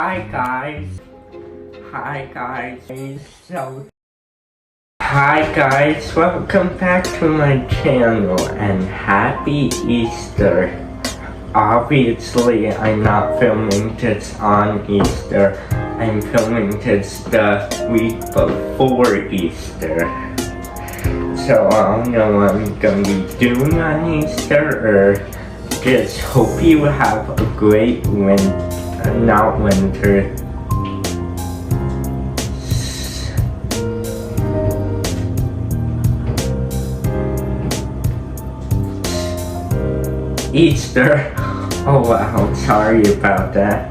Hi guys. Hi guys. Hi guys, welcome back to my channel and happy Easter. Obviously, I'm not filming this on Easter. I'm filming this the week before Easter. So I don't know what I'm gonna be doing on Easter, or just hope you have a great winter. Easter. Oh wow, sorry about that.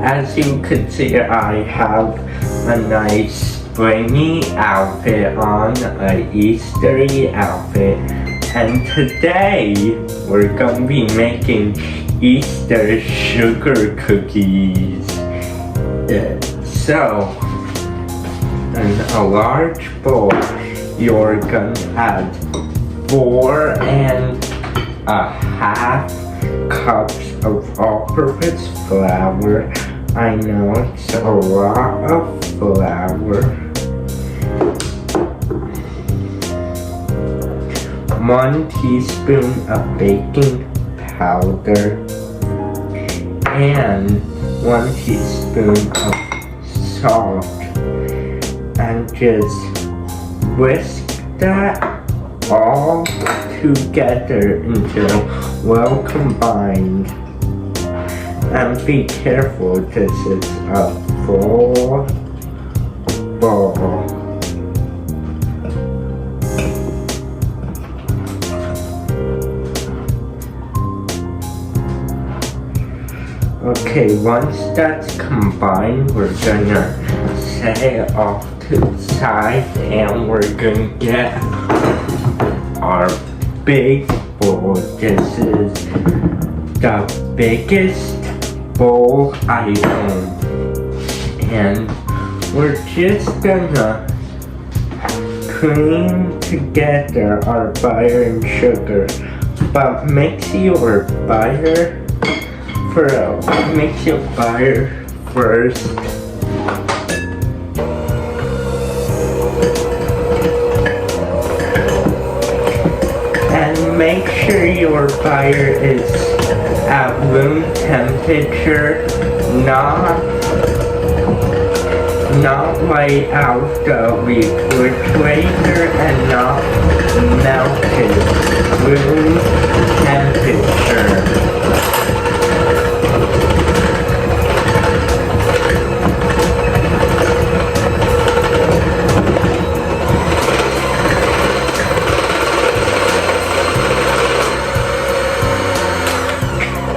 As you can see, I have a nice springy outfit on, an Eastery outfit, and today we're gonna be making Easter sugar cookies. So, in a large bowl, you're gonna add 4.5 cups of all-purpose flour. I know it's a lot of flour. 1 teaspoon of baking powder and 1 teaspoon of salt, and just whisk that all together until well combined. And be careful, this is a full bowl. Okay, once that's combined, we're gonna set it off to the side and we're gonna get our big bowl. This is the biggest bowl I own, and we're just gonna cream together our butter and sugar, but mix your butter first. Make sure your butter is at room temperature, not right out the refrigerator, and not melted. Room temperature.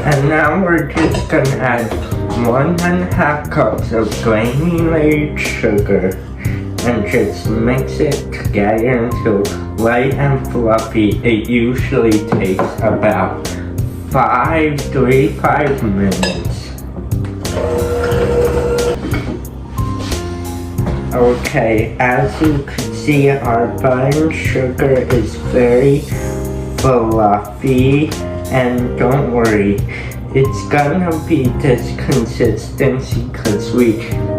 And now we're just gonna add 1.5 cups of granulated sugar and just mix it together until light and fluffy. It usually takes about 5 minutes. Okay, as you can see, our butter and sugar is very fluffy. And don't worry, it's gonna be this consistency because we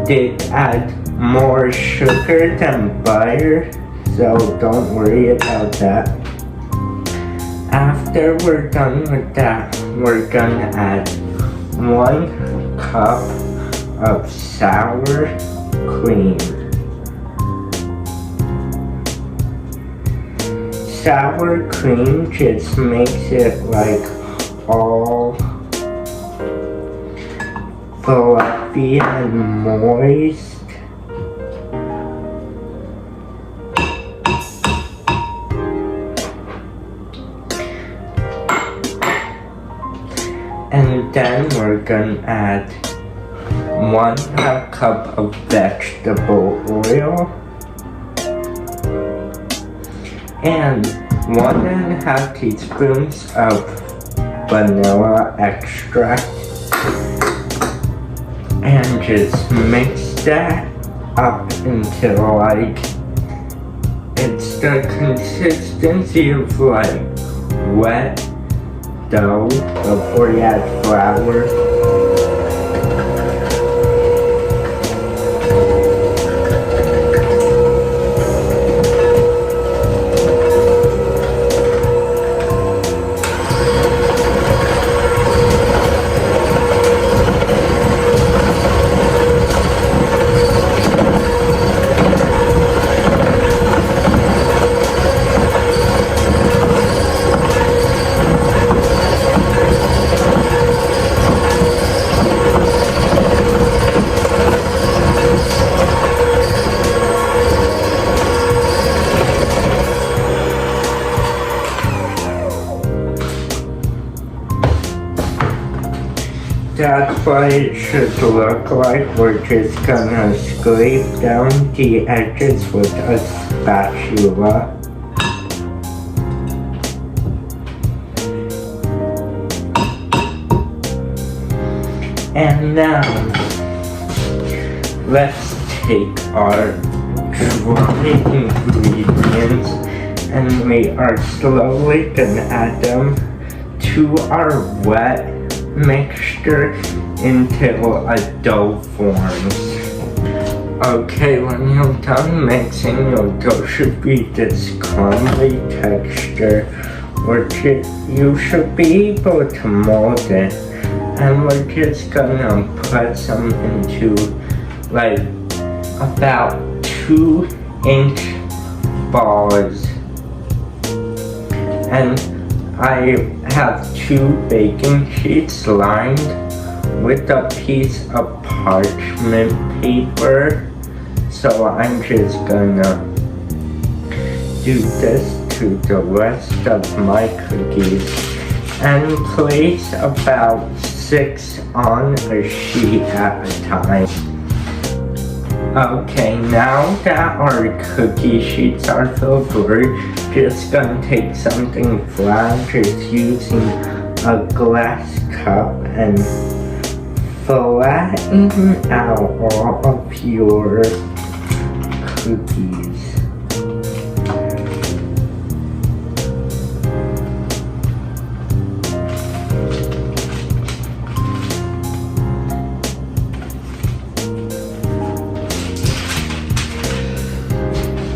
did add more sugar than butter, so don't worry about that. After we're done with that, we're gonna add 1 cup of sour cream. Sour cream just makes it like all fluffy and moist. And then we're gonna add 1/2 cup of vegetable oil and 1.5 teaspoons of vanilla extract, and just mix that up until like it's the consistency of like wet dough before you add flour. what it should look like. We're just gonna scrape down the edges with a spatula. And now, let's take our dry ingredients and we are slowly gonna add them to our wet mixture until a dough forms. Okay, when you're done mixing, your dough should be this crumbly texture, which you should be able to mold it. And we're just gonna put some into like about 2-inch balls. And I have 2 baking sheets lined with a piece of parchment paper. So I'm just gonna do this to the rest of my cookies and place about 6 on a sheet at a time. Okay, now that our cookie sheets are filled, we're just gonna take something flat, just using a glass cup and flatten out all of your cookies.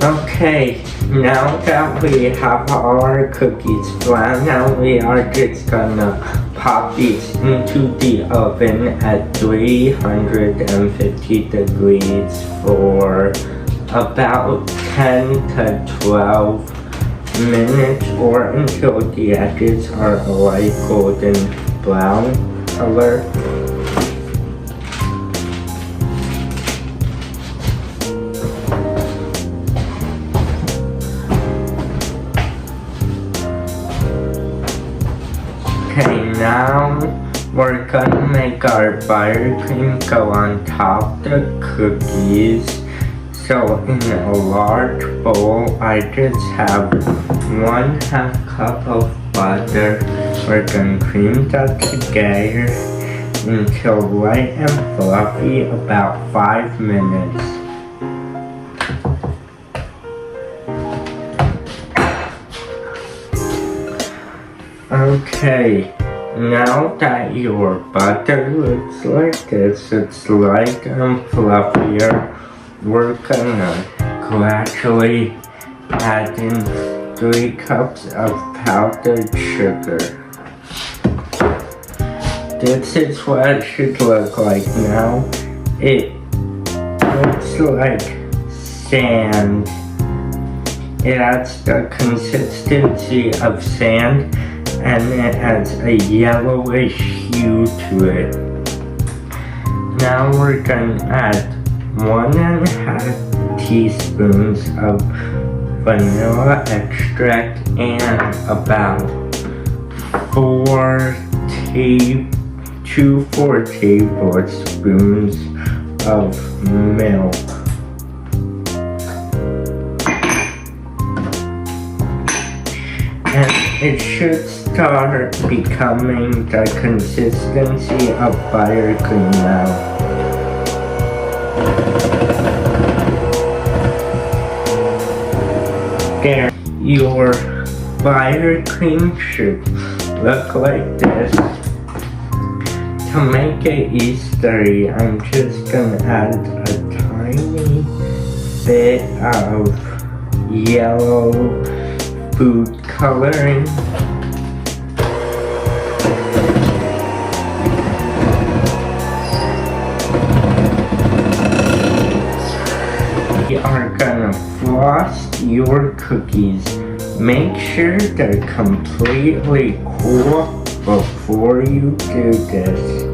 Okay, now that we have all our cookies flat, now we are just gonna pop these into the oven at 350 degrees for about 10 to 12 minutes or until the edges are a light golden brown color. Okay, now we're gonna make our buttercream go on top the cookies. So in a large bowl, I just have 1/2 cup of butter. We're gonna cream that together until light and fluffy, about 5 minutes. Okay, now that your butter looks like this, it's light and fluffier, we're gonna gradually add in 3 cups of powdered sugar. This is what it should look like now. It looks like sand. It has the consistency of sand and it has a yellowish hue to it. Now we're gonna add 1.5 teaspoons of vanilla extract and about 4 tablespoons of milk. And it should start becoming the consistency of buttercream now. There, your buttercream should look like this. To make it Eastery, I'm just gonna add a tiny bit of yellow food coloring. We are gonna frost your cookies. Make sure they're completely cool before you do this.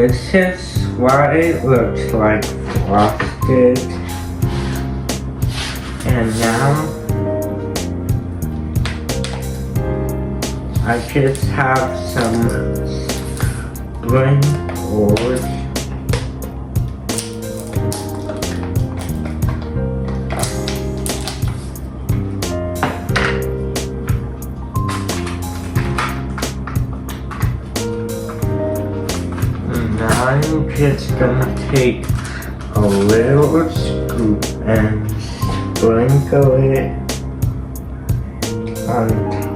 this is what it looks like frosted. And now I just have some sprinkles. And I'm just gonna take a little scoop and sprinkle it on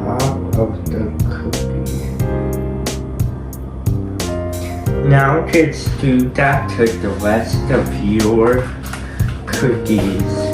top of the cookie. Now just do that to the rest of your cookies.